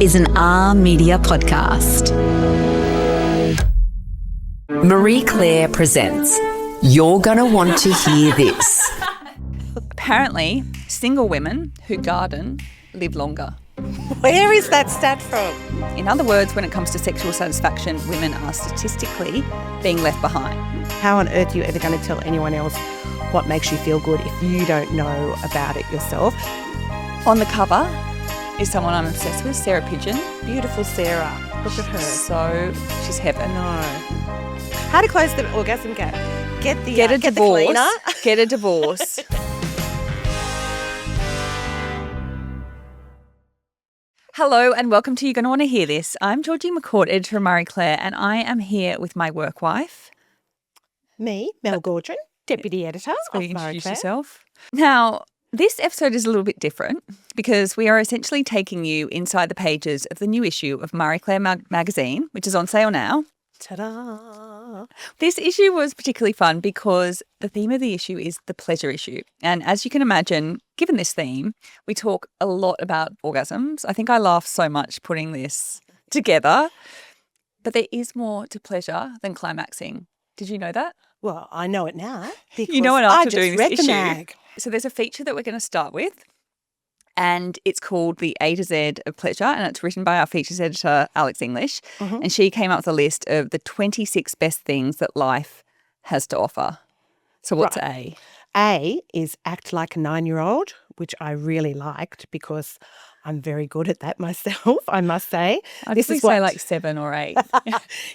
is an R Media podcast. Marie Claire presents You're Gonna Want to Hear This. Apparently, single women who garden live longer. Where is that stat from? In other words, when it comes to sexual satisfaction, women are statistically being left behind. How on earth are you ever going to tell anyone else what makes you feel good if you don't know about it yourself? On the cover is someone I'm obsessed with, Sarah Pidgeon. Beautiful Sarah. Look at her. So she's heaven. No. How to close the orgasm gap? Get a divorce. Get the cleaner. Get a divorce. Hello and welcome to You're Gonna Want to Hear This. I'm Georgie McCourt, editor of Marie Claire, and I am here with my work wife. Me, Mel Gaudron, deputy editor Will of you Marie introduce Claire. yourself? Now, this episode is a little bit different because we are essentially taking you inside the pages of the new issue of Marie Claire magazine, which is on sale now. Ta-da! This issue was particularly fun because the theme of the issue is the pleasure issue. And as you can imagine, given this theme, we talk a lot about orgasms. I think I laughed so much putting this together. But there is more to pleasure than climaxing. Did you know that? Well, I know it now because You know it I after just doing read this the issue. mag. So there's a feature that we're going to start with, and it's called The A to Z of Pleasure, and it's written by our features editor, Alex English, and she came up with a list of the 26 best things that life has to offer. So what's Right. A? A is act like a 9-year-old, which I really liked because I'm very good at that myself, I must say. I'd say like 7 or 8.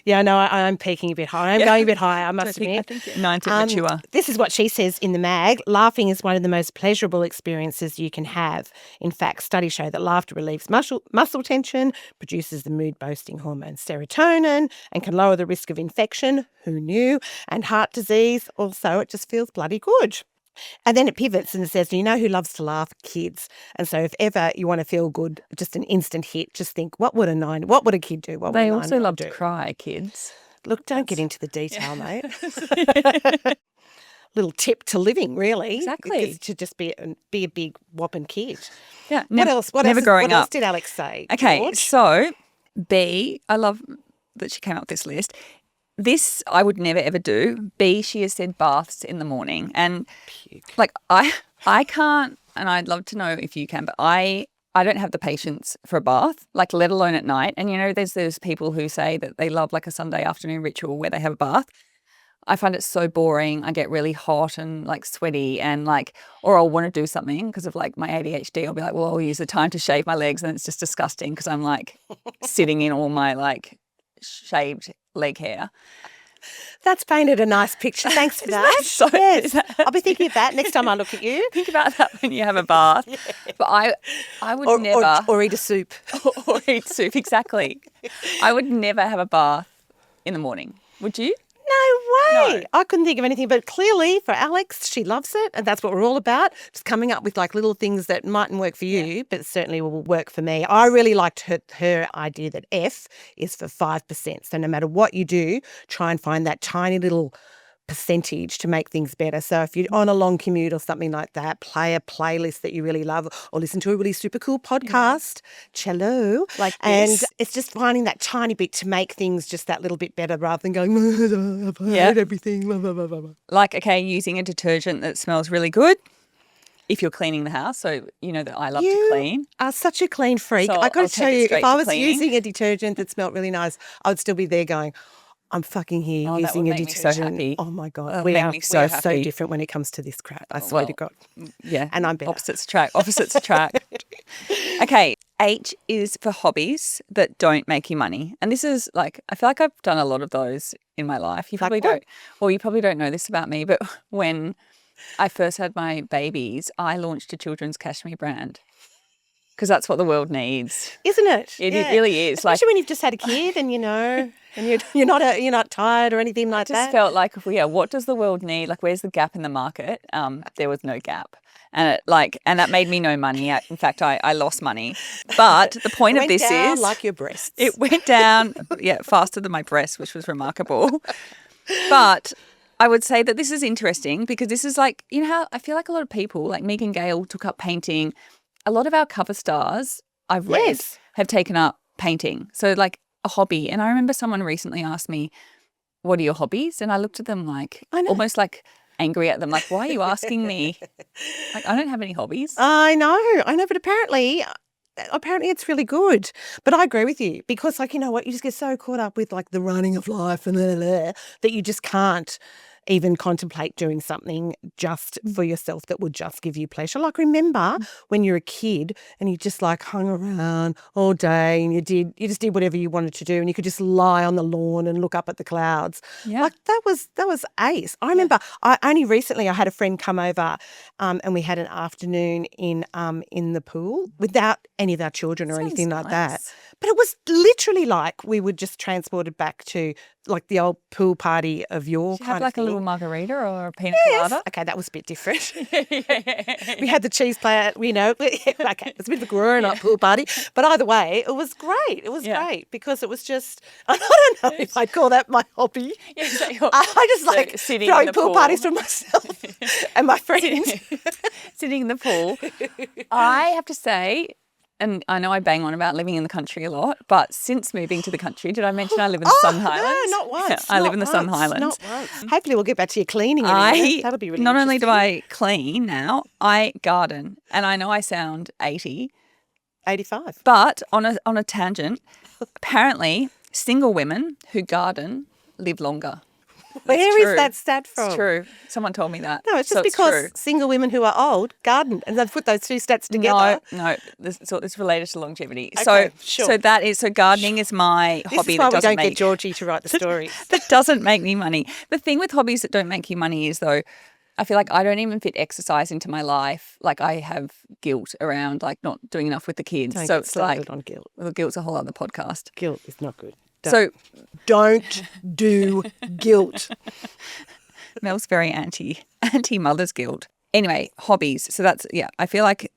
Yeah, no, I'm peaking a bit high. I'm going a bit high, I must admit. I think 9 to mature. This is what she says in the mag. Laughing is one of the most pleasurable experiences you can have. In fact, studies show that laughter relieves muscle tension, produces the mood-boosting hormone serotonin, and can lower the risk of infection, who knew, and heart disease. Also, it just feels bloody good. And then it pivots and says, you know who loves to laugh? Kids. And so if ever you want to feel good, just an instant hit, just think, what would a kid do? What would They a also 9-year-old love do? to cry, kids. Look, don't get into the detail, mate. Little tip to living, really. Exactly. Is to just be a big whopping kid. Yeah. What else? What never else, growing what up. else did Alex say? Okay, George? so B, I love that she came up with this list. This I would never ever do. B, she has said baths in the morning. And like I can't, and I'd love to know if you can, but I don't have the patience for a bath, like let alone at night. And you know, there's those people who say that they love like a Sunday afternoon ritual where they have a bath. I find it so boring. I get really hot and like sweaty and like, or I'll want to do something because of like my ADHD. I'll be like, well, I'll use the time to shave my legs, and it's just disgusting because I'm like sitting in all my like shaved leg hair. That's painted a nice picture. Thanks for that. so- yes. is that- I'll be thinking of that next time I look at you. Think about that when you have a bath. But I would never Or eat a soup. or eat soup. Exactly. I would never have a bath in the morning. Would you? No way. No. I couldn't think of anything, but clearly for Alex, she loves it, and that's what we're all about, just coming up with like little things that mightn't work for you, but certainly will work for me. I really liked her idea that F is for 5%. So no matter what you do, try and find that tiny little percentage to make things better. So if you're on a long commute or something like that, play a playlist that you really love or listen to a really super cool podcast, cello. Like and this. it's just finding that tiny bit to make things just that little bit better rather than going, I've Yeah. heard everything. Blah, blah, blah, blah, blah. Like, okay, using a detergent that smells really good if you're cleaning the house. So you know that I love to clean. Are such a clean freak. So I got I'll to tell take it you, straight if I to was cleaning. using a detergent that smelled really nice, I would still be there going, I'm fucking here Oh, that using would a make me so detergent. happy. Oh my God. That we would are make me so so happy. different when it comes to this crap. I swear to God. Yeah. And I'm better. Opposites attract. Okay. H is for hobbies that don't make you money. And this is like, I feel like I've done a lot of those in my life. You probably what? you probably don't know this about me, but when I first had my babies, I launched a children's cashmere brand because that's what the world needs. Isn't it? It really is. Especially when you've just had a kid and and you're not tired or anything like Just that. felt like, what does the world need? Like, where's the gap in the market? There was no gap. And that made me no money. In fact, I lost money. But the point of this is like your breasts. it went down, faster than my breasts, which was remarkable. But I would say that this is interesting because this is like, you know how I feel like a lot of people, like Megan Gale took up painting. A lot of our cover stars, I've read, Yes. have taken up painting. So like a hobby. And I remember someone recently asked me, what are your hobbies? And I looked at them like, almost like angry at them. Like, why are you asking me? Like, I don't have any hobbies. I know, but apparently it's really good. But I agree with you because, like, you know what, you just get so caught up with like the running of life and that you just can't even contemplate doing something just for yourself that would just give you pleasure. Like, remember when you were a kid and you just like hung around all day and you just did whatever you wanted to do and you could just lie on the lawn and look up at the clouds. Yeah. Like that was ace. I remember only recently I had a friend come over and we had an afternoon in the pool without any of our children or anything like that. But it was literally like we were just transported back to like the old pool party of your kind Have of like thing. a little margarita or a pina colada. Okay, that was a bit different. We had the cheese plate, you know. Okay, it was a bit of a grown-up pool party. But either way, it was great. It was great because it was just, I don't know if I'd call that my hobby. Yeah, so I just like sitting throwing in the pool parties for myself and my friends. Sitting in the pool. I have to say, and I know I bang on about living in the country a lot, but since moving to the country, did I mention I live in the Sun Highlands? No, not once. I live in the Sun Highlands. Not once. Hopefully we'll get back to your cleaning in a minute. That'll be really Not only do interesting. I clean now, I garden. And I know I sound 80. 85. But on a tangent, apparently single women who garden live longer. Where is that stat from? It's true. Someone told me that. No, it's just So because true. single women who are old garden and they've put those two stats together. No, it's related to longevity. Okay, sure. So gardening is my This hobby is why that we doesn't don't make get Georgie to write the stories. that doesn't make me money. The thing with hobbies that don't make you money is though, I feel like I don't even fit exercise into my life. Like I have guilt around like not doing enough with the kids. Don't so get it's started like on guilt. well, guilt's a whole other podcast. Guilt is not good. Don't do guilt. Mel's very anti mother's guilt. Anyway, hobbies. So that's I feel like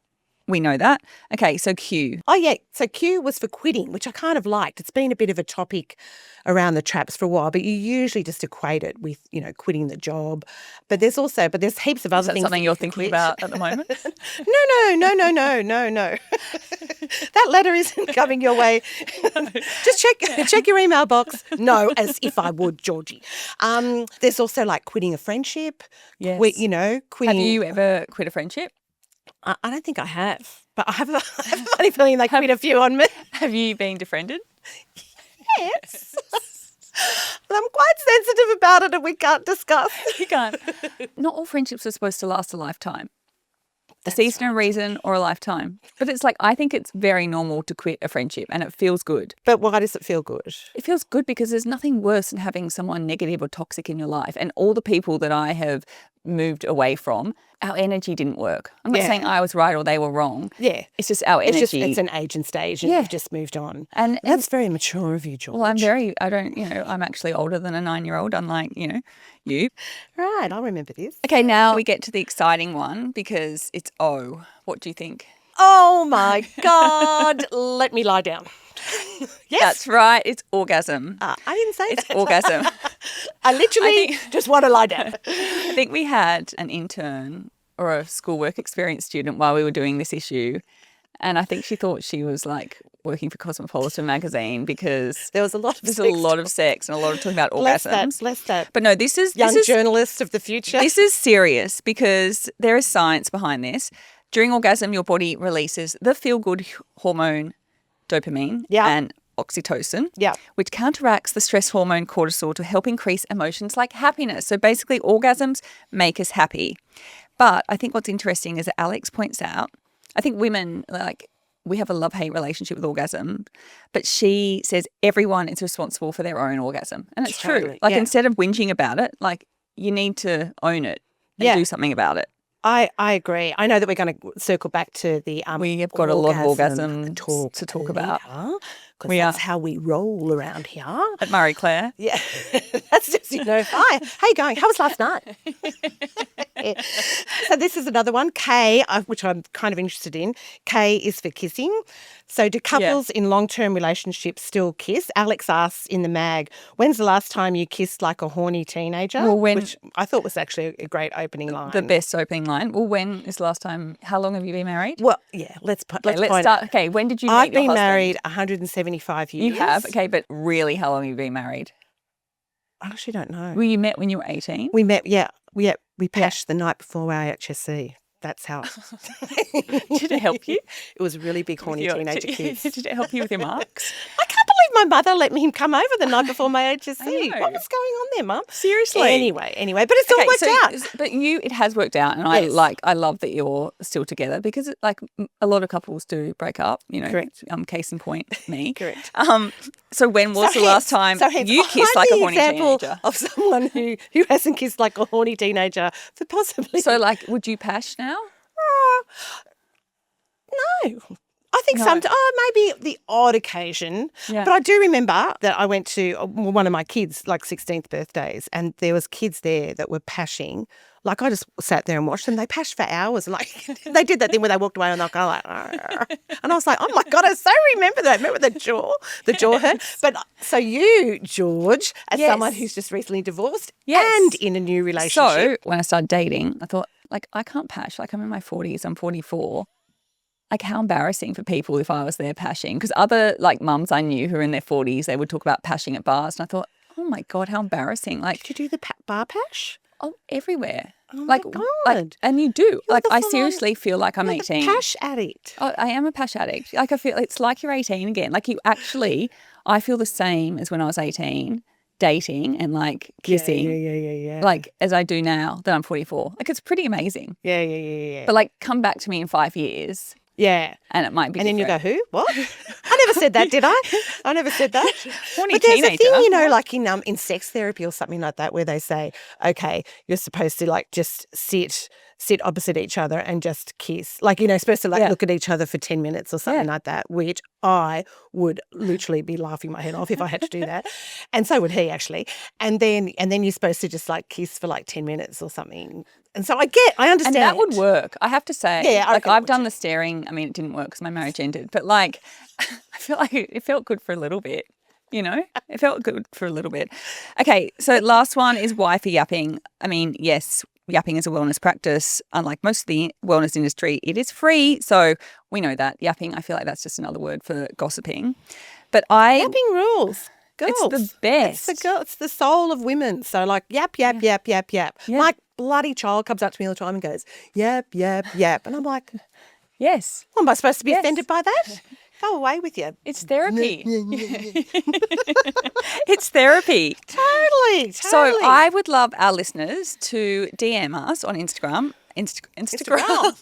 we know that. Okay, so Q. Oh, yeah. So Q was for quitting, which I kind of liked. It's been a bit of a topic around the traps for a while, but you usually just equate it with, you know, quitting the job. But there's heaps of other Is that things. something that you're you can thinking quit. about at the moment? No. That letter isn't coming your way. Just check your email box. No, as if I would, Georgie. There's also like quitting a friendship. Yes. Quitting. Have you ever quit a friendship? I don't think I have, but I have a funny feeling they quit a few on me. Have you been defriended? Yes. I'm quite sensitive about it and we can't discuss. You can't. Not all friendships are supposed to last a lifetime. A season, a reason, or a lifetime. But it's like, I think it's very normal to quit a friendship and it feels good. But why does it feel good? It feels good because there's nothing worse than having someone negative or toxic in your life. And all the people that I have moved away from, our energy didn't work. I'm not saying I was right or they were wrong. Yeah. It's just our energy. It's an age and stage and you've just moved on. And that's very mature of you, George. Well, I'm actually older than a 9-year-old, unlike, you. Right, I'll remember this. Okay, now we get to the exciting one because it's O. What do you think? Oh my God, let me lie down. Yes. That's right, it's orgasm. I didn't say It's that. orgasm. I literally just want to lie down. I think we had an intern or a schoolwork experience student while we were doing this issue. And I think she thought she was like working for Cosmopolitan magazine because There was a lot of there's a lot of sex and a lot of talking about Bless orgasms. that. But no, this is Young journalists of the future. This is serious because there is science behind this. During orgasm, your body releases the feel-good hormone dopamine and oxytocin, which counteracts the stress hormone cortisol to help increase emotions like happiness. So basically, orgasms make us happy. But I think what's interesting is that Alex points out, I think women, like, we have a love-hate relationship with orgasm, but she says everyone is responsible for their own orgasm. And it's true. Like, instead of whinging about it, like, you need to own it and do something about it. I agree. I know that we're going to circle back to the we have got a lot of orgasm to talk about. Because that's how we roll around here. At Murray Clare. Yeah. That's just, hi, how you going? How was last night? So this is another one, K, which I'm kind of interested in. K is for kissing. So do couples in long-term relationships still kiss? Alex asks in the mag, when's the last time you kissed like a horny teenager? Well, which I thought was actually a great opening line. The best opening line. Well, when is the last time? How long have you been married? Well, yeah, let's let's point start. it. Okay, when did you meet I've your been husband? married 175 years. You have? Okay, but really, how long have you been married? I actually don't know. Well, you met when you were 18? We met, we pashed the night before our HSC. That's how. Did it help you? It was a really big horny teenager kiss. Did it help you with your marks? I can't believe my mother let me come over the night before my HSC. know. What was going on there, Mum? Seriously. Anyway, but it's all worked out. But it has worked out, and I love that you're still together because like a lot of couples do break up. Correct. Case in point, me. Correct. So when was the last time you kissed like a horny teenager? Of someone who hasn't kissed like a horny teenager for possibly. So like, would you pash now? No. I think maybe the odd occasion. Yeah. But I do remember that I went to one of my kids' like 16th birthdays, and there was kids there that were pashing. Like I just sat there and watched them. They pashed for hours. And like they did that thing where they walked away and they'll go like, "Arr." And I was like, oh my God, I so remember that. Remember the jaw hurt. But so you, George, as someone who's just recently divorced and in a new relationship. So when I started dating, I thought, like, I can't pash. Like I'm in my 40s, I'm 44. Like how embarrassing for people if I was there pashing. Because other like mums I knew who are in their 40s, they would talk about pashing at bars. And I thought, oh my God, how embarrassing. Like, did you do the bar pash? Oh, everywhere. Oh my God. And you do. You're like I full-on- seriously feel like I'm You're 18. the pash addict. Oh, I am a pash addict. Like I feel it's like you're 18 again. Like I feel the same as when I was 18, dating and like kissing. Yeah. Like as I do now that I'm 44. Like it's pretty amazing. Yeah. But like come back to me in 5 years. Yeah. And it might be And different. then you go, who? What? I never said that, did I? I never said that. Horny but there's teenager. a thing, like in sex therapy or something like that, where they say, okay, you're supposed to like just sit opposite each other and just kiss. Like, supposed to like look at each other for 10 minutes or something like that, which I would literally be laughing my head off if I had to do that. And so would he actually. And then you're supposed to just like kiss for like 10 minutes or something. And so I understand. And that would work, I have to say. Yeah, I like reckon it I've would done the staring. I mean, it didn't work because my marriage ended. But like, I feel like it felt good for a little bit. It felt good for a little bit. Okay, so last one is why for yapping. I mean, yes, yapping is a wellness practice. Unlike most of the wellness industry, it is free. So we know that. Yapping, I feel like that's just another word for gossiping. But yapping rules. Girls. It's the best. It's the soul of women. So like yap. Yeah. My bloody child comes up to me all the time and goes, yap. And I'm like, yes. well, am I supposed to be offended by that? Go away with you. It's therapy. It's therapy. Totally. So I would love our listeners to DM us on Instagram. Instagram. I'm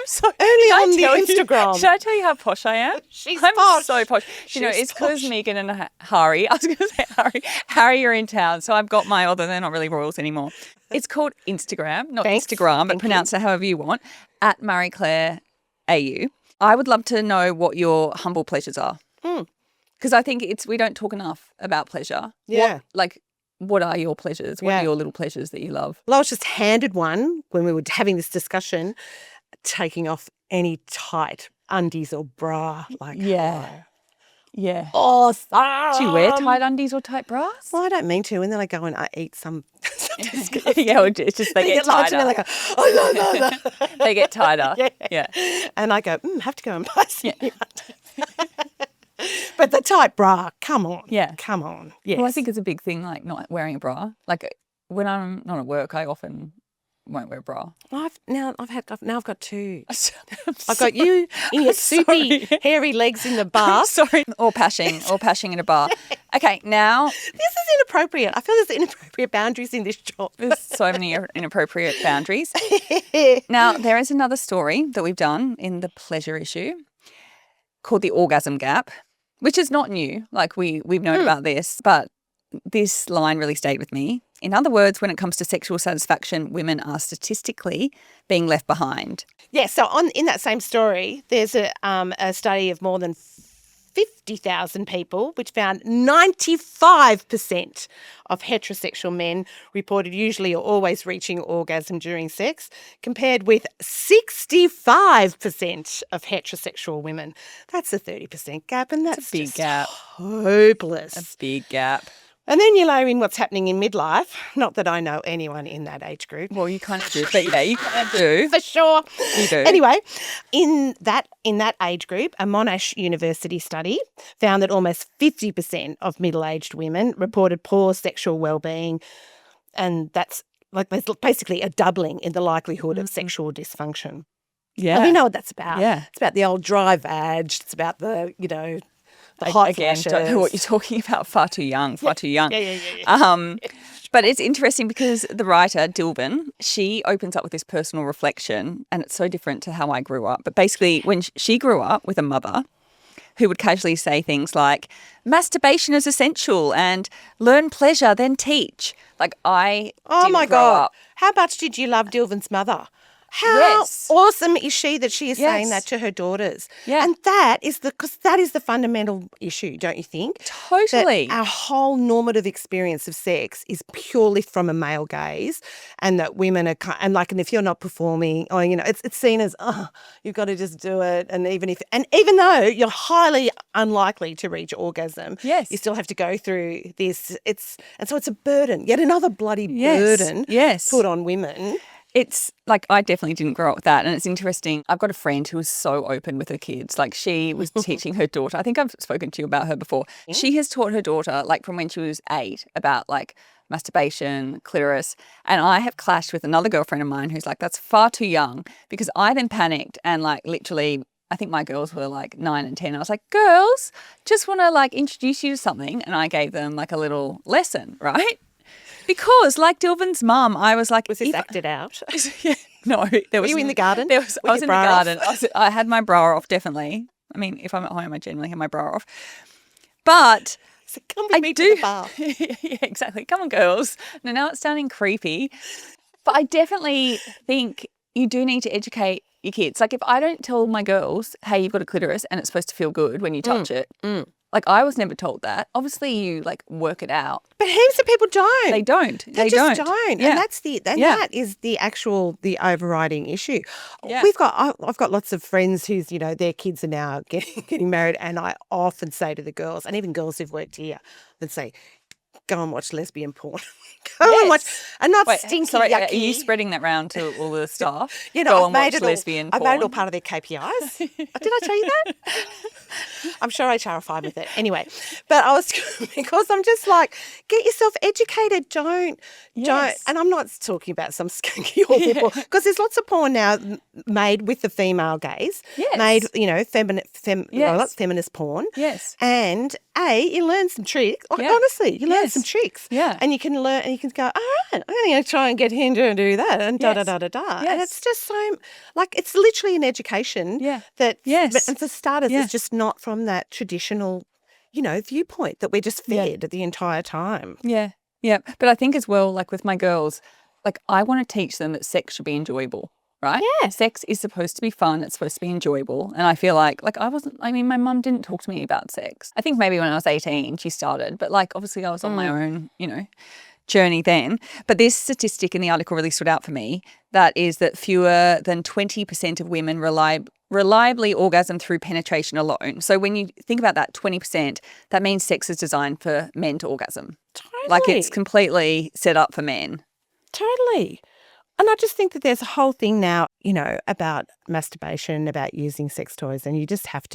so only on the Instagram. Should I tell you how posh I am? I'm posh. so posh. It's because Megan and Harry. I was going to say Harry are in town, so I've got although they're not really royals anymore. It's called Instagram, not Instagram, but pronounce it however you want. At Marie Claire AU. I would love to know what your humble pleasures are. Because I think we don't talk enough about pleasure. Yeah. What are your pleasures? What are your little pleasures that you love? Well, I was just handed one when we were having this discussion, taking off any tight undies or bra. Yeah. Awesome. Do you wear tight undies or tight bras? Well, I don't mean to. And then I go and I eat some Yeah, it's just they get tighter. And like, oh, no. They get tighter. Yeah. And I go, have to go and buy some new undies. But the tight bra, come on. Yeah. Come on. Yes. Well, I think it's a big thing, like not wearing a bra. Like when I'm not at work, I often won't wear a bra. I've got two. I've got you in your soupy, hairy legs in the bar. Sorry. Or pashing in a bar. Okay, now. This is inappropriate. I feel there's inappropriate boundaries in this job. There's so many inappropriate boundaries. Now, there is another story that we've done in the pleasure issue called the orgasm gap, which is not new. Like we've known about this, but this line really stayed with me. In other words, when it comes to sexual satisfaction, women are statistically being left behind. Yeah, so in that same story, there's a study of more than 50,000 people, which found 95% of heterosexual men reported usually or always reaching orgasm during sex, compared with 65% of heterosexual women. That's a 30% gap, and that's a big just gap. hopeless. A big gap. And then you layer in what's happening in midlife. Not that I know anyone in that age group. Well, you kind of do, but yeah, you kind of do. For sure. You do. Anyway, in that age group, a Monash University study found that almost 50% of middle-aged women reported poor sexual well-being, and that's like there's basically a doubling in the likelihood of sexual dysfunction. Yeah. And we know what that's about. Yeah. It's about the old dry vag. It's about the, the hot flashes. Don't know what you're talking about. Far too young. Yeah. But it's interesting because the writer, Dilbin, she opens up with this personal reflection, and it's so different to how I grew up. But basically, when she grew up with a mother who would casually say things like, masturbation is essential and learn pleasure, then teach. Like, I didn't grow up. How much did you love Dilbin's mother? How Yes. awesome is she that she is saying Yes. that to her daughters? Yeah. And that is the fundamental issue, don't you think? Totally. That our whole normative experience of sex is purely from a male gaze, and that women are and if you're not performing, or it's seen as you've got to just do it, and even though you're highly unlikely to reach orgasm, Yes. you still have to go through this. So it's a burden, yet another bloody Yes. burden Yes. put on women. It's like I definitely didn't grow up with that. And it's interesting. I've got a friend who was so open with her kids. Like she was teaching her daughter. I think I've spoken to you about her before. She has taught her daughter, like from when she was 8, about like masturbation, clitoris. And I have clashed with another girlfriend of mine who's like, that's far too young, because I then panicked and like literally, I think my girls were like 9 and 10. I was like, girls, just want to like introduce you to something. And I gave them like a little lesson, right? Because, like Dilbin's mum, I was like... Was this acted out? Yeah, no. Were you in the garden? I was in the garden. I had my bra off, definitely. I mean, if I'm at home, I generally have my bra off. But... So come with me to the bar. Yeah, exactly. Come on, girls. Now it's sounding creepy. But I definitely think you do need to educate your kids. Like if I don't tell my girls, hey, you've got a clitoris and it's supposed to feel good when you touch it. Like I was never told that. Obviously you like work it out. But heaps of people don't. They don't. They just don't. Yeah. And that is the overriding issue. Yeah. I've got lots of friends whose, their kids are now getting married, and I often say to the girls, and even girls who've worked here, and say, go and watch lesbian porn. Go and watch, and not stinky, sorry, yucky. Are you spreading that round to all the staff? I've made it all part of their KPIs. Did I tell you that? I'm sure HR are fine with it. Anyway, but because I'm just like, get yourself educated. Don't. And I'm not talking about some skanky awful porn, because there's lots of porn now made with the female gaze. Yes. Made, feminist porn. Yes. And you learn some tricks. Honestly, you learn some tricks. Yeah. And you can learn, and you can go, all right, I'm going to try and get him to do that, and da-da-da-da-da. And it's just so, it's literally an education that, but for starters, it's just not from that traditional, viewpoint that we're just fed the entire time. Yeah. Yeah. But I think as well, like with my girls, like I want to teach them that sex should be enjoyable. Right? Yeah. Sex is supposed to be fun. It's supposed to be enjoyable. And I feel like my mum didn't talk to me about sex. I think maybe when I was 18, she started. But obviously I was on my own, journey then. But this statistic in the article really stood out for me. That is that fewer than 20% of women reliably orgasm through penetration alone. So when you think about that 20%, that means sex is designed for men to orgasm. Totally. It's completely set up for men. Totally. And I just think that there's a whole thing now, about masturbation, about using sex toys, and you have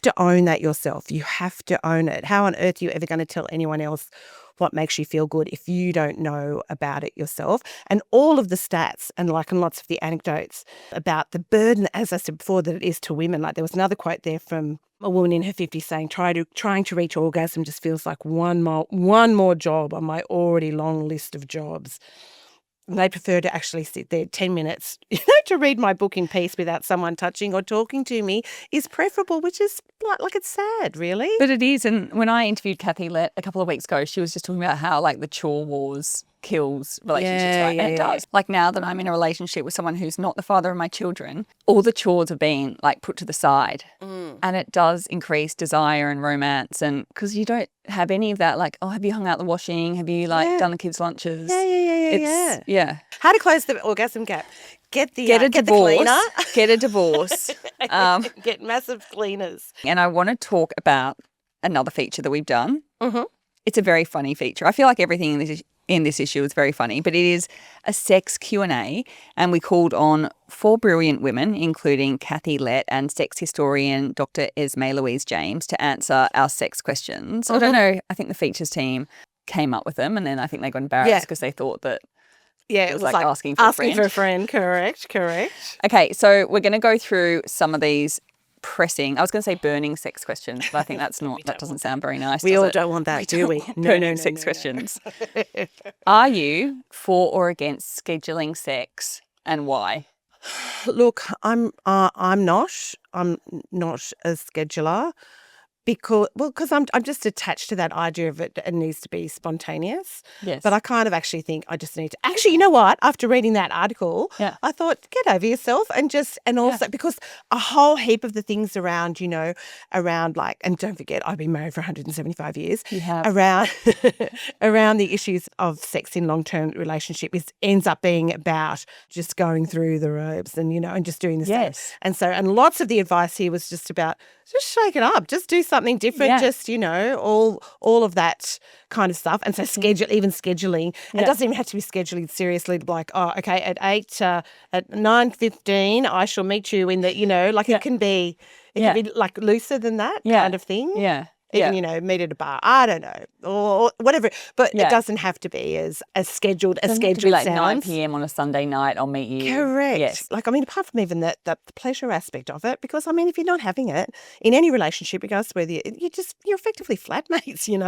to own that yourself. You have to own it. How on earth are you ever going to tell anyone else what makes you feel good if you don't know about it yourself? And all of the stats and lots of the anecdotes about the burden, as I said before, that it is to women. Like there was another quote there from a woman in her 50s saying, trying to reach orgasm just feels like one more job on my already long list of jobs. And they prefer to actually sit there 10 minutes, to read my book in peace without someone touching or talking to me is preferable, which is it's sad, really. But it is. And when I interviewed Kathy Lett a couple of weeks ago, she was just talking about how the chore wars kills relationships, Yeah, right? yeah, And it yeah. does. Like now that I'm in a relationship with someone who's not the father of my children, all the chores have been like put to the side. And it does increase desire and romance. And because you don't have any of that, like, oh, have you hung out the washing? Have you like done the kids' lunches? Yeah. How to close the orgasm gap? Get the Get a get divorce. the cleaner. Get a divorce. Get massive cleaners. And I want to talk about another feature that we've done. Mm-hmm. It's a very funny feature. I feel like everything in this issue is very funny, but it is a sex Q&A, and we called on 4 brilliant women, including Kathy Lett and sex historian Dr. Esme Louise James, to answer our sex questions. I don't know. I think the features team came up with them, and then I think they got embarrassed because they thought that it was like asking for a friend. Correct. Okay, so we're going to go through some of these pressing, I was going to say burning sex questions, but I think that's not, that doesn't sound very nice. We does all it? don't want that, do we? Burning sex questions. Are you for or against scheduling sex, and why? Look, I'm not. I'm not a scheduler. Because I'm just attached to that idea of it needs to be spontaneous. Yes. But I kind of actually think I just need to actually, you know what? After reading that article, I thought, get over yourself and also because a whole heap of the things around, around like, and don't forget, I've been married for 175 years. You have. Around the issues of sex in long-term relationship ends up being about just going through the ropes and, and just doing the same. And lots of the advice here was just about just shake it up, just do something different, just, all of that kind of stuff. And so scheduling, it doesn't even have to be scheduling seriously, like, oh, okay, at 9:15, I shall meet you in the, it can be like looser than that kind of thing. Even, meet at a bar. I don't know, or whatever. But it doesn't have to be as scheduled as scheduled be like sounds. 9 p.m. on a Sunday night, I'll meet you. Correct. Yes. Like, apart from even the pleasure aspect of it, because, if you're not having it in any relationship, regardless whether you're effectively flatmates, so you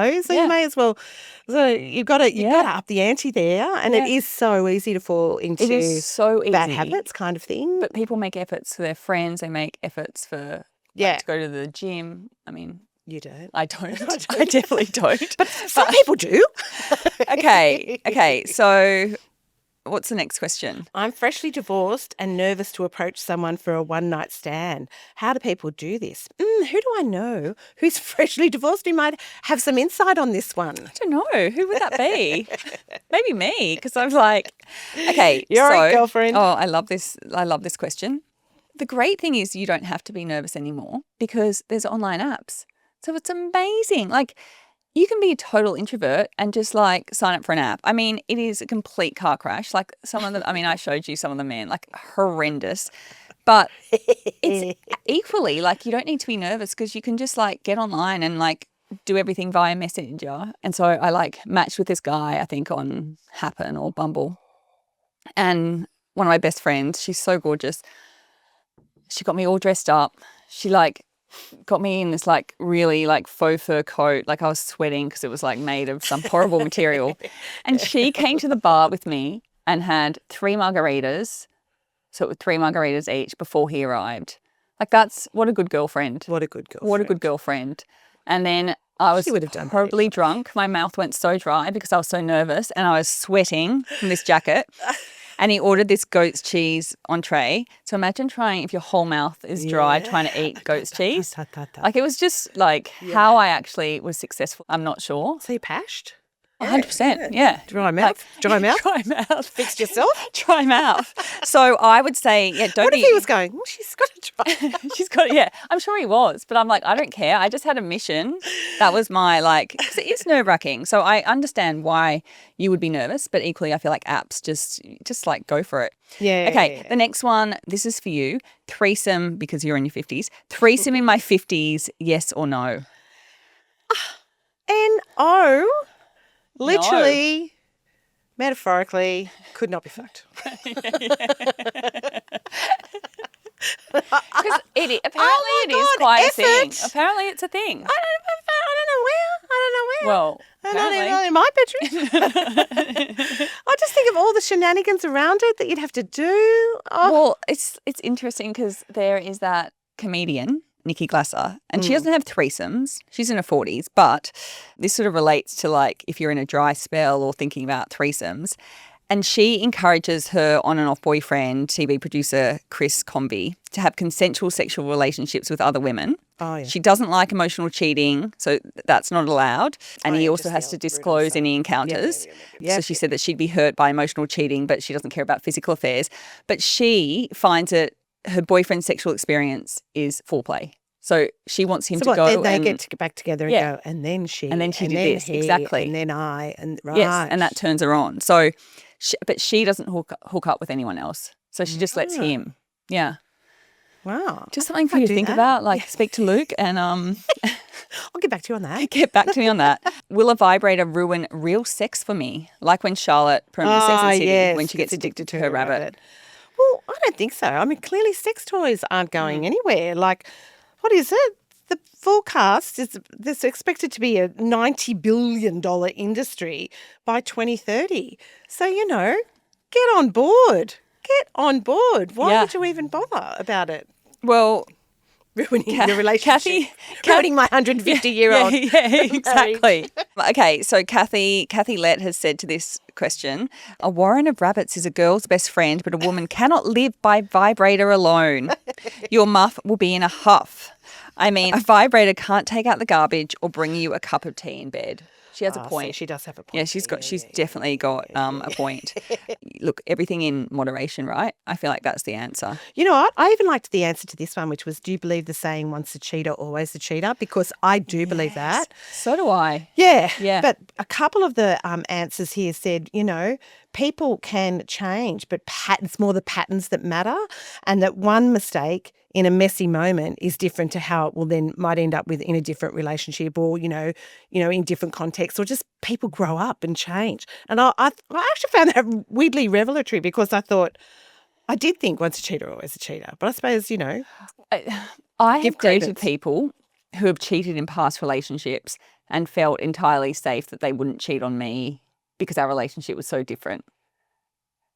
may as well. So you've got to up the ante there, and it is so easy to fall into it is so easy. bad habits kind of thing. But people make efforts for their friends. They make efforts for to go to the gym. You don't. I don't. I definitely don't. But some people do. Okay. So what's the next question? I'm freshly divorced and nervous to approach someone for a one-night stand. How do people do this? Who do I know who's freshly divorced who might have some insight on this one? I don't know. Who would that be? Maybe me, because I'm like, okay. You're a girlfriend. Oh, I love this. I love this question. The great thing is you don't have to be nervous anymore because there's online apps. So it's amazing. Like, you can be a total introvert and just like sign up for an app. It is a complete car crash. Like some of them, I showed you some of them, man, like horrendous. But it's equally like you don't need to be nervous because you can just like get online and like do everything via Messenger. And so I like matched with this guy, I think on Happen or Bumble. And one of my best friends, she's so gorgeous. She got me all dressed up. She like got me in this like really like faux fur coat, like I was sweating because it was like made of some horrible material. And she came to the bar with me and had 3 margaritas, so it was 3 margaritas each before he arrived. Like what a good girlfriend. What a good girlfriend. What a good girlfriend. And then I was horribly drunk. My mouth went so dry because I was so nervous and I was sweating from this jacket. And he ordered this goat's cheese entree. So imagine trying, if your whole mouth is dry, trying to eat goat's cheese. Like it was just like how I actually was successful. I'm not sure. So you pashed? 100%, yeah. Dry mouth? Dry mouth? Dry mouth. Fixed yourself? Dry mouth. So I would say, don't What if he was going, she's got a dry mouth? She's got it, I'm sure he was. But I'm like, I don't care. I just had a mission. That was my because it is nerve-wracking. So I understand why you would be nervous, but equally I feel like apps just like go for it. Yeah. Okay, the next one, this is for you. Threesome, because you're in your 50s. Threesome in my 50s, yes or no? N-O. Literally, metaphorically, could not be fucked. Because apparently it is quite a thing. Apparently it's a thing. I don't know where. Well, not in my bedroom. I just think of all the shenanigans around it that you'd have to do. Well, it's interesting because there is that comedian Nikki Glasser, and she doesn't have threesomes. She's in her 40s, but this sort of relates to like if you're in a dry spell or thinking about threesomes. And she encourages her on and off boyfriend, TV producer Chris Comby, to have consensual sexual relationships with other women. Oh, yeah. She doesn't like emotional cheating, so that's not allowed. And he also has to disclose any encounters. So she said that she'd be hurt by emotional cheating, but she doesn't care about physical affairs. But she finds that her boyfriend's sexual experience is foreplay. So she wants him to go. Then they get to get back together and go, and then she did this, he, exactly. And then I, and right. Yes, and that turns her on. So, but she doesn't hook up with anyone else. So she just lets him. Yeah. Wow. Just something for you to think about. Like, speak to Luke and I'll get back to you on that. Get back to me on that. Will a vibrator ruin real sex for me? Like when Charlotte from Sex and the City, when she gets addicted to her rabbit. Well, I don't think so. I mean, clearly sex toys aren't going anywhere. Like, what is it? The forecast is there's expected to be a $90 billion industry by 2030. So, get on board. Get on board. Why would you even bother about it? Well, ruining the relationship. Ruining my 150-year-old. Yeah, exactly. Okay, so Kathy Lett has said to this question, a warren of rabbits is a girl's best friend, but a woman cannot live by vibrator alone. Your muff will be in a huff. I mean, a vibrator can't take out the garbage or bring you a cup of tea in bed. She has a point. She does have a point. Yeah, she's definitely got a point. Look, everything in moderation, right? I feel like that's the answer. You know what? I even liked the answer to this one, which was, do you believe the saying, once a cheater, always a cheater? Because I do believe that. So do I. Yeah. Yeah. But a couple of the answers here said, people can change, but it's more the patterns that matter, and that one mistake in a messy moment is different to how it will then might end up with in a different relationship or, in different contexts, or just people grow up and change. And I actually found that weirdly revelatory, because I did think once a cheater, always a cheater. But I suppose, I have dated people who have cheated in past relationships and felt entirely safe that they wouldn't cheat on me because our relationship was so different.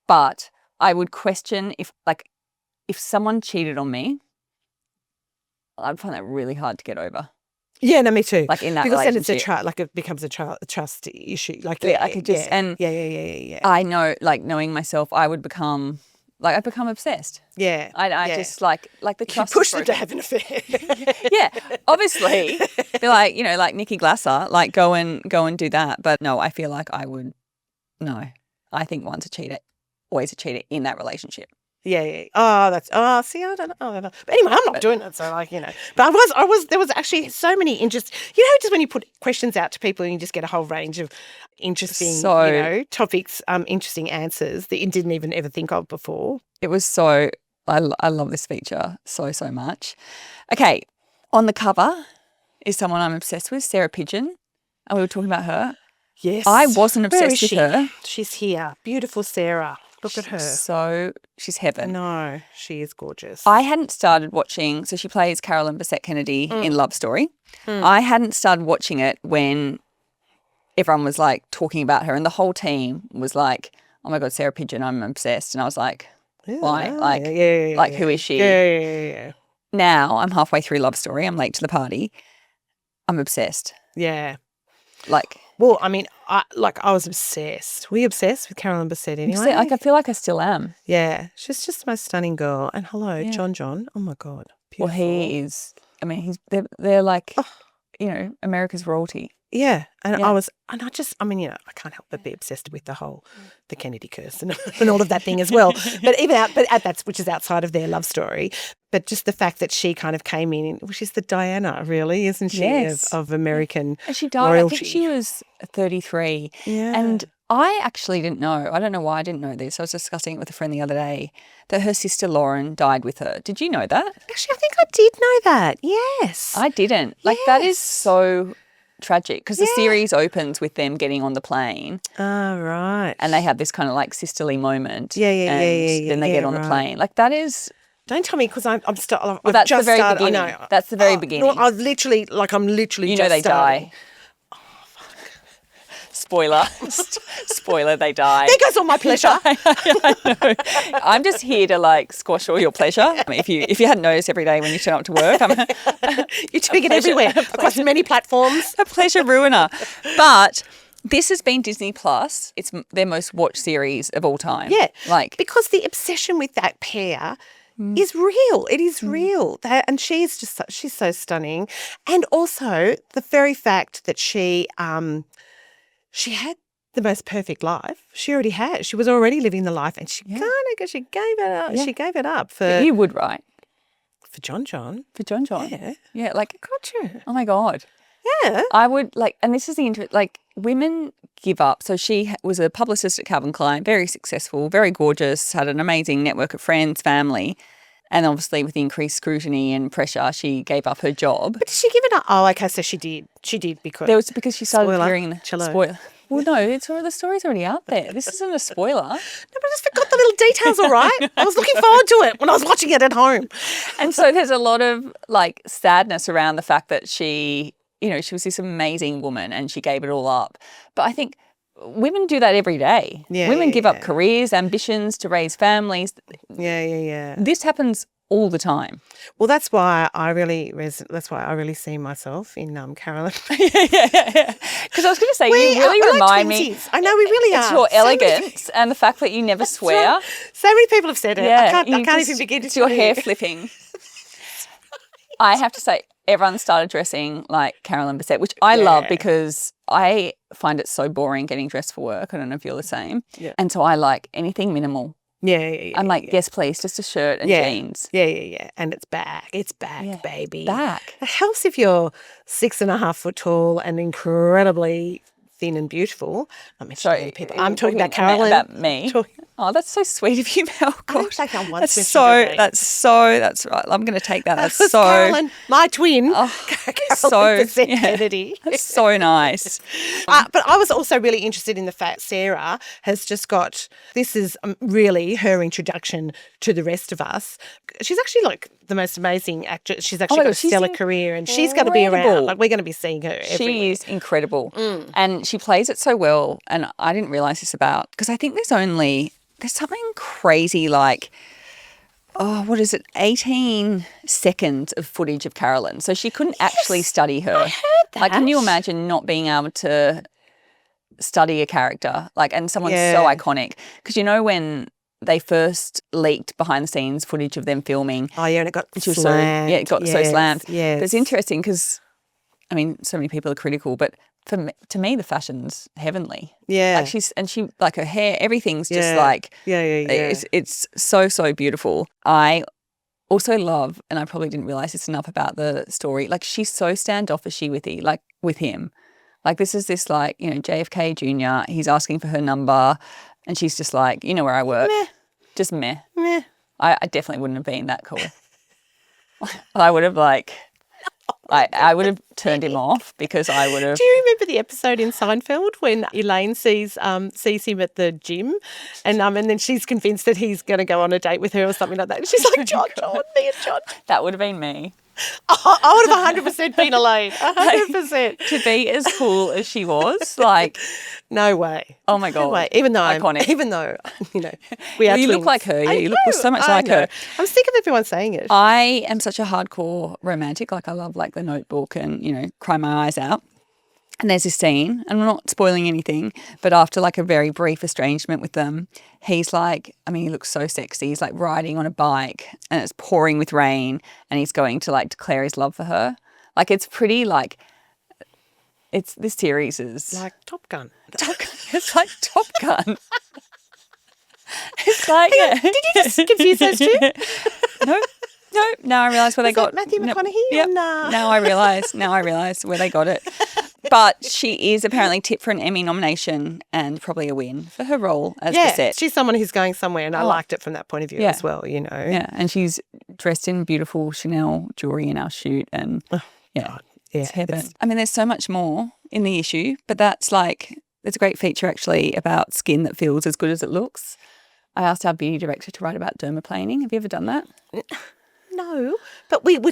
But I would question if someone cheated on me, I'd find that really hard to get over. Yeah, no, me too. Like in that because relationship. Then it's it becomes a trust issue. Yeah. I know, knowing myself, I'd become obsessed. Yeah. I just like the trust. You push them to have an affair. Yeah, obviously. Be like Nikki Glasser, go and do that. But no, I feel like I would. No, I think once a cheater, always a cheater in that relationship. Yeah. Oh, see, I don't know. But anyway, I'm not doing it, so But there was actually so many interesting, just when you put questions out to people and you just get a whole range of interesting, topics, interesting answers that you didn't even ever think of before. It was so, I love this feature so much. Okay, on the cover is someone I'm obsessed with, Sarah Pidgeon. And we were talking about her. Yes. I wasn't obsessed with her. She's here. Beautiful Sarah. Look at her. So she's heaven. No, she is gorgeous. I hadn't started watching, so she plays Carolyn Bessette-Kennedy in Love Story. I hadn't started watching it when everyone was talking about her, and the whole team was like, oh my God, Sarah Pidgeon, I'm obsessed. And I was like, why? Who is she? Yeah. Now I'm halfway through Love Story. I'm late to the party. I'm obsessed. Yeah. Well, I mean, I was obsessed. Were you obsessed with Carolyn Bessette anyway? I feel like I still am. Yeah. She's just the most stunning girl. And hello, John. Oh, my God. Beautiful. Well, he is. I mean, they're America's royalty. Yeah. And I can't help but be obsessed with the Kennedy curse and all of that thing as well. Which is outside of their love story. But just the fact that she kind of came in, she's the Diana, really, isn't she, of American and she died, royalty. I think she was 33. Yeah. And I actually didn't know. I don't know why I didn't know this. I was discussing it with a friend the other day that her sister Lauren died with her. Did you know that? Actually, I think I did know that. Yes. I didn't. That is so tragic because the series opens with them getting on the plane. Oh, right. And they have this kind of sisterly moment. Yeah. Then they get on the plane. That is... Don't tell me because I'm still. Well, that's the very beginning. I know. That's the very beginning. No, I'm literally. You know they die. Oh, fuck. Spoiler. Spoiler, they die. There goes all my pleasure. I know. I'm just here to like squash all your pleasure. I mean, if you hadn't noticed every day when you turn up to work, You're doing it everywhere, across many platforms. a pleasure ruiner. But this has been Disney Plus. It's their most watched series of all time. Yeah, like because the obsession with that pair is real. It is real. And she's so stunning. And also the very fact that she had the most perfect life. She already had. She was already living the life, and she gave it up. Yeah. She gave it up for you would, right? For John. For John. Yeah, like Gotcha. oh my God. Yeah. I would like, and this is the like women give up. So she was a publicist at Calvin Klein, very successful, very gorgeous, had an amazing network of friends, family. And obviously with the increased scrutiny and pressure, she gave up her job. But did she give it up? Oh, okay, so she did. She did because... There was because she started Spoiler. hearing Cello. spoiler. Well, no, the story's already out there. This isn't a spoiler. No, but I just forgot the little details, all right? I was looking forward to it when I was watching it at home. And so there's a lot of like sadness around the fact that she, you know, she was this amazing woman and she gave it all up. But I think women do that every day. Yeah, women give up yeah. careers, ambitions to raise families. Yeah. This happens all the time. Well, that's why I really see myself in Carolyn. Yeah. Because I was going to say, you really we're remind like me. twinsies. I know we really It's are. your So many- elegance and the fact that you never swear. right. So many people have said it. Yeah, I can't even begin to It's your tell hair you. flipping. I have to say, everyone started dressing like Carolyn Bessette, which I love because I find it so boring getting dressed for work. I don't know if you're the same. Yeah. And so I like anything minimal. Yeah. I'm like, yes, please, just a shirt and jeans. Yeah. And it's back. It's back, baby. Back. It helps if you're 6.5 foot tall and incredibly thin and beautiful. I'm mentioning people. I'm talking about Carolyn. About me. Oh, that's so sweet of you, Mel. Gosh, that's right. I'm going to take that. That's so Carolyn, my twin. so Kennedy. That's so nice. But I was also really interested in the fact Sarah has just got, this is really her introduction to the rest of us. She's actually like the most amazing actress. She's actually got a stellar career and she's going to be around. Like we're going to be seeing her everywhere. She is incredible. And she plays it so well. And I didn't realise this because I think there's something crazy like, 18 seconds of footage of Carolyn. So she couldn't actually study her. I heard that. Like, can you imagine not being able to study a character? Like, and someone's so iconic. Because you know when they first leaked behind the scenes footage of them filming. Oh, yeah, and it got so slammed. so slammed. Yes. But it's interesting because, I mean, so many people are critical, but to me, the fashion's heavenly. Yeah. Like she like her hair, everything's just like, it's so beautiful. I also love, and I probably didn't realize this enough about the story, like she's so standoffishy with him. Like this like, you know, JFK Jr., he's asking for her number and she's just like, you know where I work? Meh. Just meh. Meh. I definitely wouldn't have been that cool. I would have I would have turned him off because I would have. Do you remember the episode in Seinfeld when Elaine sees him at the gym and then she's convinced that he's going to go on a date with her or something like that. And she's like, John, me and John. That would have been me. Oh, I would have 100% been Elaine. 100%. To be as cool as she was, like. No way. Oh my God. No way. Even though, iconic. We are you twins. look like her. Yeah, you look so much like her. I'm sick of everyone saying it. I am such a hardcore romantic. Like I love like The Notebook and, you know, cry my eyes out. And there's this scene, and I'm not spoiling anything, but after like a very brief estrangement with them, he's like, I mean, he looks so sexy. He's like riding on a bike and it's pouring with rain and he's going to like declare his love for her. Like it's pretty like, this series is. Like Top Gun. It's like Top Gun. It's like, Did you just confuse those two? No. Now I realise where they got Matthew McConaughey? Yep. No. Now I realise where they got it. But she is apparently tipped for an Emmy nomination and probably a win for her role as Bessette. She's someone who's going somewhere, and I liked it from that point of view as well, you know. Yeah, and she's dressed in beautiful Chanel jewellery in our shoot and it's heaven. I mean, there's so much more in the issue, but there's a great feature actually about skin that feels as good as it looks. I asked our beauty director to write about dermaplaning. Have you ever done that? No, but we were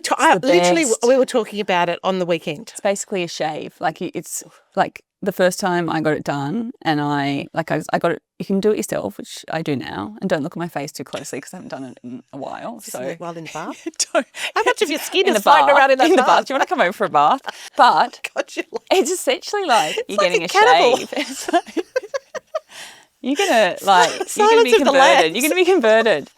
we were talking about it on the weekend. It's basically a shave. Like it's like the first time I got it done, and I got it. You can do it yourself, which I do now, and don't look at my face too closely because I haven't done it in a while. So while in the bath, don't, how much of your skin in is floating around in that bath? Do you want to come over for a bath? But God, it's essentially like you're like getting a a cannibal. shave. It's like, you're gonna be Silence of the converted. lambs. You're gonna be converted.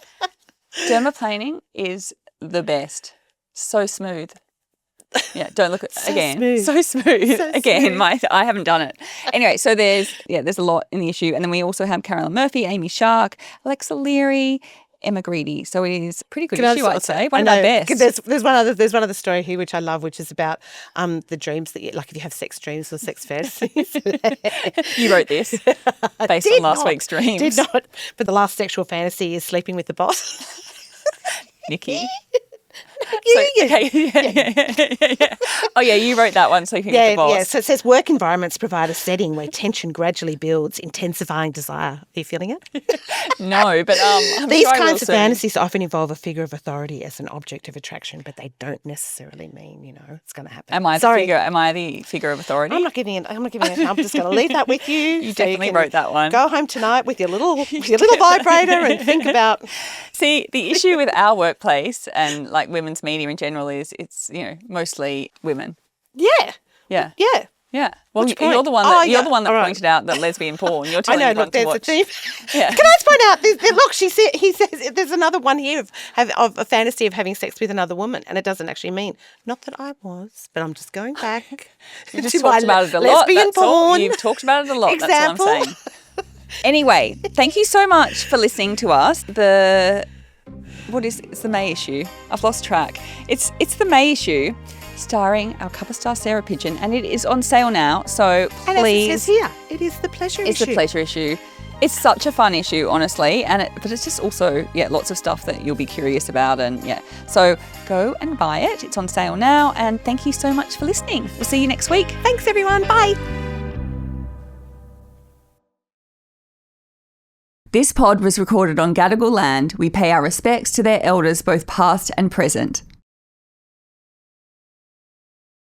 Dermaplaning is the best. So smooth. Yeah, don't look at again. Smooth. So smooth. So Again, smooth. I haven't done it. Anyway, so there's a lot in the issue. And then we also have Carolyn Murphy, Amy Shark, Alexa Leary, Emma Greedy. So it is a pretty good issue, I'd say. One of our best. There's one other story here which I love, which is about the dreams that if you have sex dreams or sex fantasies. You wrote this based on last week's dreams. Did not. But the last sexual fantasy is sleeping with the boss. Nikki. Yeah. Yeah. Oh, yeah, you wrote that one, Sleeping with the Boss. Yeah, so it says work environments provide a setting where tension gradually builds, intensifying desire. Are you feeling it? No, but I'm These sure I will kinds of soon. fantasies often involve a figure of authority as an object of attraction, but they don't necessarily mean, it's going to happen. Am I the figure of authority? I'm not giving it. I'm just going to leave that with you. You definitely wrote that one. Go home tonight with your little vibrator and think about. See, the issue with our workplace and like women's media in general is it's mostly women. Yeah. Yeah. Yeah. Yeah. Well, Which point? you're the one that All right. pointed out that lesbian porn. You're I telling know. everyone Look, to there's a watch. theme. Yeah. Can I just point out? Look, he says there's another one here of a fantasy of having sex with another woman, and it doesn't actually mean not that I was, but I'm just going back. You just talked about it a lot. Lesbian That's all. porn. You've talked about it a lot. Example. That's what I'm saying. Anyway, thank you so much for listening to us. It's the May issue. I've lost track. It's the May issue, starring our cover star Sarah Pidgeon, and it is on sale now. So And please, as it says here, it is the pleasure it's issue. the pleasure issue. It's such a fun issue, honestly, but it's just also lots of stuff that you'll be curious about, and so go and buy it. It's on sale now, and thank you so much for listening. We'll see you next week. Thanks, everyone. Bye. This pod was recorded on Gadigal land. We pay our respects to their elders, both past and present.